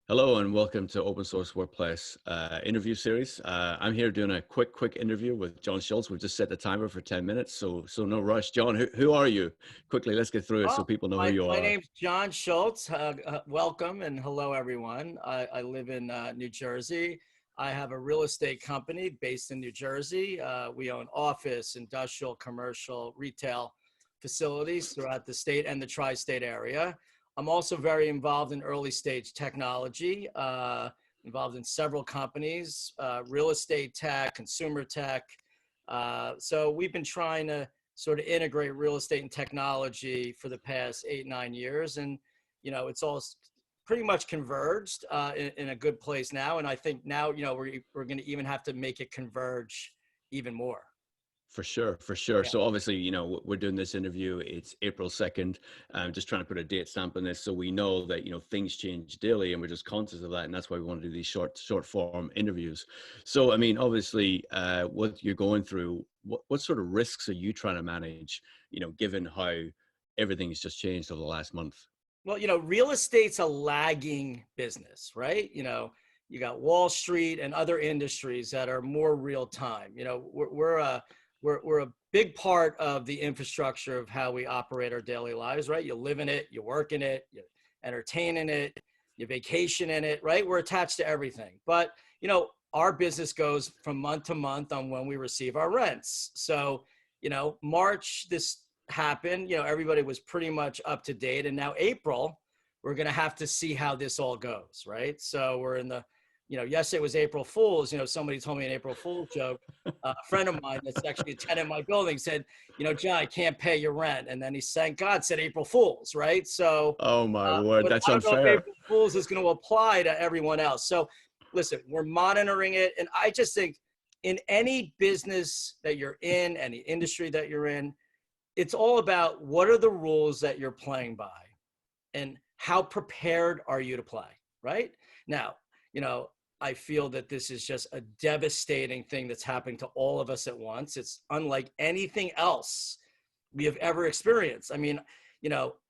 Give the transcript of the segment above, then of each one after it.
Hello and welcome to Open Source Workplace interview series. I'm here doing a quick interview with Jon Schultz. We've just set the timer for 10 minutes, so no rush. Jon, who are you? Quickly, let's get through it so Well, people know who my, you my are. name's Jon Schultz. Welcome and hello, everyone. I live in New Jersey. I have a real estate company based in New Jersey. We own office, industrial, commercial, retail facilities throughout the state and the tri-state area. I'm also very involved in early stage technology, involved in several companies, real estate tech, consumer tech. So we've been trying to sort of integrate real estate and technology for the past 8, 9 years. And, it's all pretty much converged in a good place now. And I think now, we're going to even have to make it converge even more. For sure, for sure. Yeah. So obviously, we're doing this interview. It's April 2nd. I'm just trying to put a date stamp on this so we know that, things change daily and we're just conscious of that. And that's why we want to do these short form interviews. So, I mean, obviously, what you're going through, what sort of risks are you trying to manage, given how everything has just changed over the last month? Well, real estate's a lagging business, right? You got Wall Street and other industries that are more real time. We're a big part of the infrastructure of how we operate our daily lives, right? You live in it, you work in it, you entertain in it, you vacation in it, right? We're attached to everything. But, our business goes from month to month on when we receive our rents. So, March, this happened, everybody was pretty much up to date. And now April, we're going to have to see how this all goes, right? So we're in the, yesterday was April Fool's. Somebody told me an April Fool's joke. A friend of mine that's actually a tenant in my building said, John, I can't pay your rent. And then he, thank God, said April Fool's, right? So, Oh my word, but that's I don't know if unfair. April Fool's is going to apply to everyone else. So listen, we're monitoring it. And I just think in any business that you're in, any industry that you're in, it's all about what are the rules that you're playing by and how prepared are you to play, right? Now, I feel that this is just a devastating thing that's happening to all of us at once. It's unlike anything else we have ever experienced. I mean,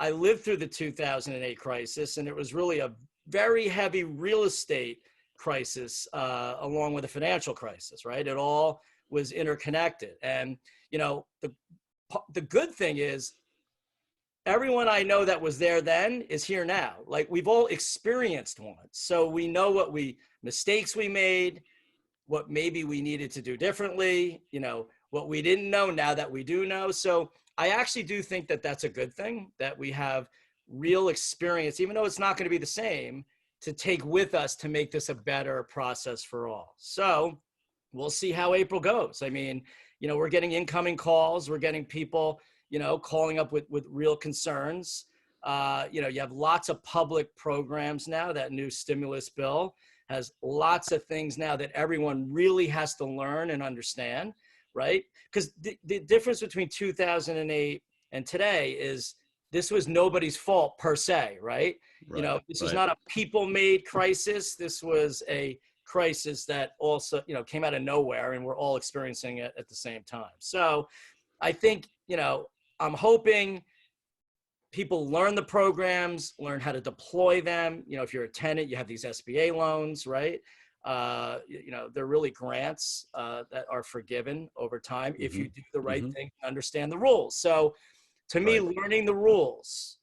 I lived through the 2008 crisis, and it was really a very heavy real estate crisis along with a financial crisis, right? It all was interconnected. And, the good thing is everyone I know that was there then is here now. Like we've all experienced one. So we know what mistakes we made, what maybe we needed to do differently, what we didn't know now that we do know. So I actually do think that that's a good thing that we have real experience, even though it's not going to be the same, to take with us to make this a better process for all. So we'll see how April goes. I mean, we're getting incoming calls. We're getting people, calling up with real concerns. You have lots of public programs now. That new stimulus bill has lots of things now that everyone really has to learn and understand, right? Because the difference between 2008 and today is this was nobody's fault per se, right? This is Right. not a people-made crisis. This was a crisis that also, came out of nowhere, and we're all experiencing it at the same time. So I think, I'm hoping people learn the programs, learn how to deploy them. If you're a tenant, you have these SBA loans, right? They're really grants that are forgiven over time if you do the right thing, understand the rules. So to me, Right. learning the rules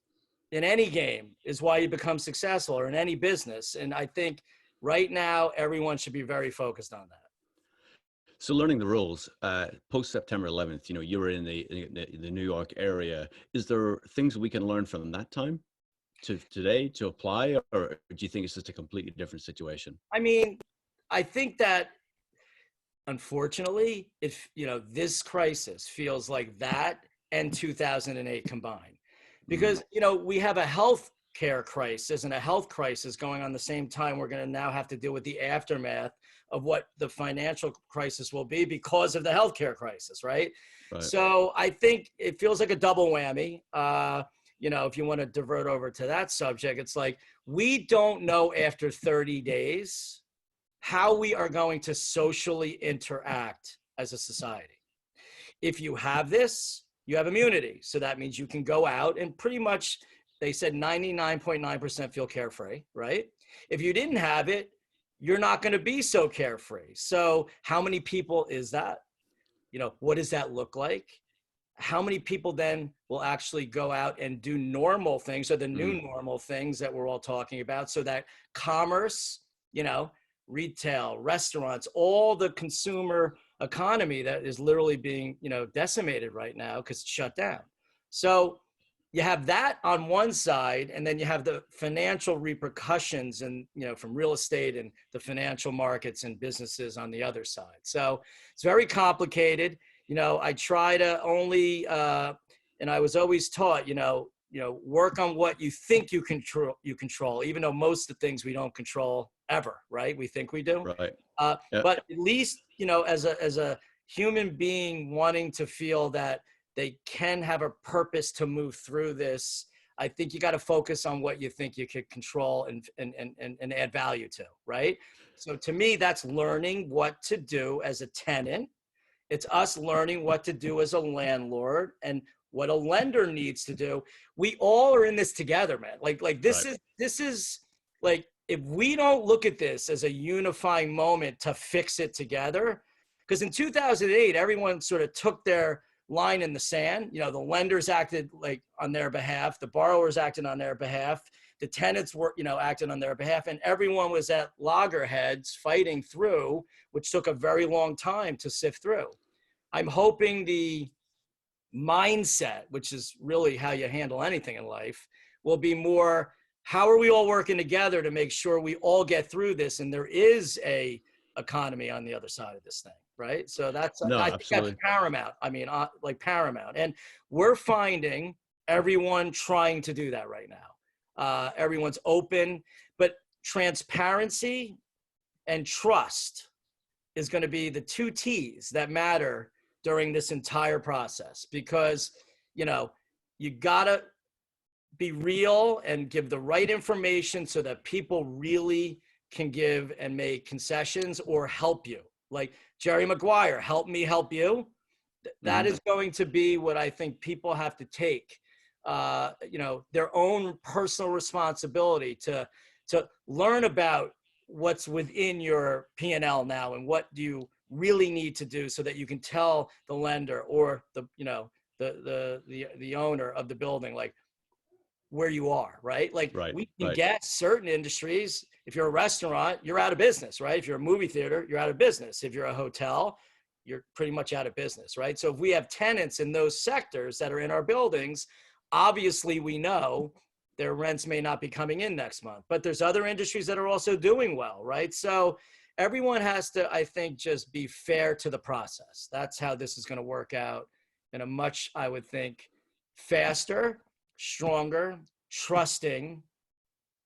in any game is why you become successful, or in any business. And I think right now, everyone should be very focused on that. So learning the rules, post September 11th, you were in the New York area. Is there things we can learn from that time to today to apply, or do you think it's just a completely different situation? I mean, I think that unfortunately, if this crisis feels like that and 2008 combined, Mm, because we have a health care crisis and a health crisis going on the same time. We're going to now have to deal with the aftermath of what the financial crisis will be because of the healthcare crisis, right? right. So I think it feels like a double whammy. If you want to divert over to that subject, it's like we don't know after 30 days how we are going to socially interact as a society. If you have this, you have immunity. So that means you can go out and pretty much they said 99.9% feel carefree, right? If you didn't have it, you're not going to be so carefree. So how many people is that? What does that look like? How many people then will actually go out and do normal things, or the new normal things that we're all talking about, so that commerce, retail, restaurants, all the consumer economy that is literally being, decimated right now because it's shut down. So you have that on one side, and then you have the financial repercussions and, from real estate and the financial markets and businesses on the other side. So it's very complicated. I try to only, and I was always taught, work on what you think you control, even though most of the things we don't control ever, right? We think we do. Right. But at least, as a human being wanting to feel that they can have a purpose to move through this, I think you got to focus on what you think you could control and add value to, right? So to me, that's learning what to do as a tenant. It's us learning what to do as a landlord and what a lender needs to do. We all are in this together, man. Like this is like, if we don't look at this as a unifying moment to fix it together, because in 2008, everyone sort of took their line in the sand. The lenders acted like on their behalf, the borrowers acted on their behalf, the tenants were, acting on their behalf, and everyone was at loggerheads fighting through, which took a very long time to sift through. I'm hoping the mindset, which is really how you handle anything in life, will be more, how are we all working together to make sure we all get through this and there is a economy on the other side of this thing, right? So I think that's paramount. I mean, like paramount. And we're finding everyone trying to do that right now. Everyone's open, but transparency and trust is going to be the two T's that matter during this entire process, because, you gotta be real and give the right information so that people really can give and make concessions or help you. Like Jerry Maguire, help me help you. That is going to be what I think people have to take, their own personal responsibility to learn about what's within your P&L now and what do you really need to do so that you can tell the lender or the owner of the building, like, where you are, right? Like we can get certain industries. If you're a restaurant, you're out of business, right? If you're a movie theater, you're out of business. If you're a hotel, you're pretty much out of business, right? So if we have tenants in those sectors that are in our buildings, obviously we know their rents may not be coming in next month, but there's other industries that are also doing well, right? So everyone has to, I think, just be fair to the process. That's how this is going to work out in a much, I would think, faster, stronger, trusting,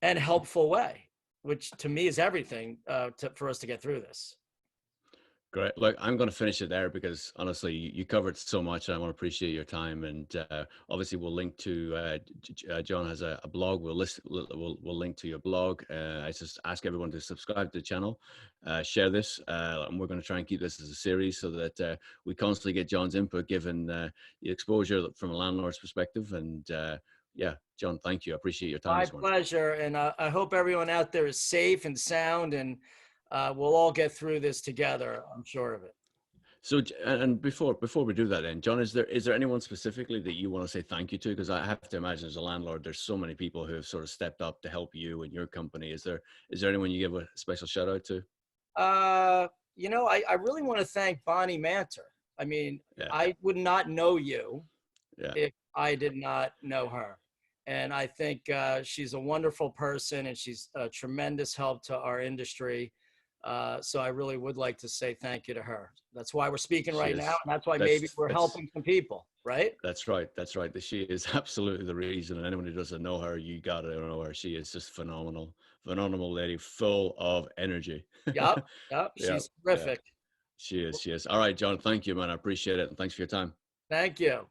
and helpful way, which to me is everything for us to get through this. Great. Look, I'm going to finish it there because honestly, you covered so much. And I want to appreciate your time, and obviously, we'll link to Jon has a blog. We'll link to your blog. I just ask everyone to subscribe to the channel, share this, and we're going to try and keep this as a series so that we constantly get Jon's input, given the exposure from a landlord's perspective. And yeah, Jon, thank you. I appreciate your time. My pleasure, and I hope everyone out there is safe and sound, and we'll all get through this together. I'm sure of it. So, and before we do that, then, Jon, is there anyone specifically that you want to say thank you to? Because I have to imagine, as a landlord, there's so many people who have sort of stepped up to help you and your company. Is there anyone you give a special shout out to? I really want to thank Bonnie Manter. I mean, I would not know you if I did not know her. And I think she's a wonderful person, and she's a tremendous help to our industry. So I really would like to say thank you to her. That's why we're speaking right now, and that's why maybe we're helping some people, right? That's right. That's right. She is absolutely the reason. And anyone who doesn't know her, you got to know her. She is just phenomenal lady, full of energy. Yep. She's terrific. She is. All right, Jon, thank you, man. I appreciate it. And thanks for your time. Thank you.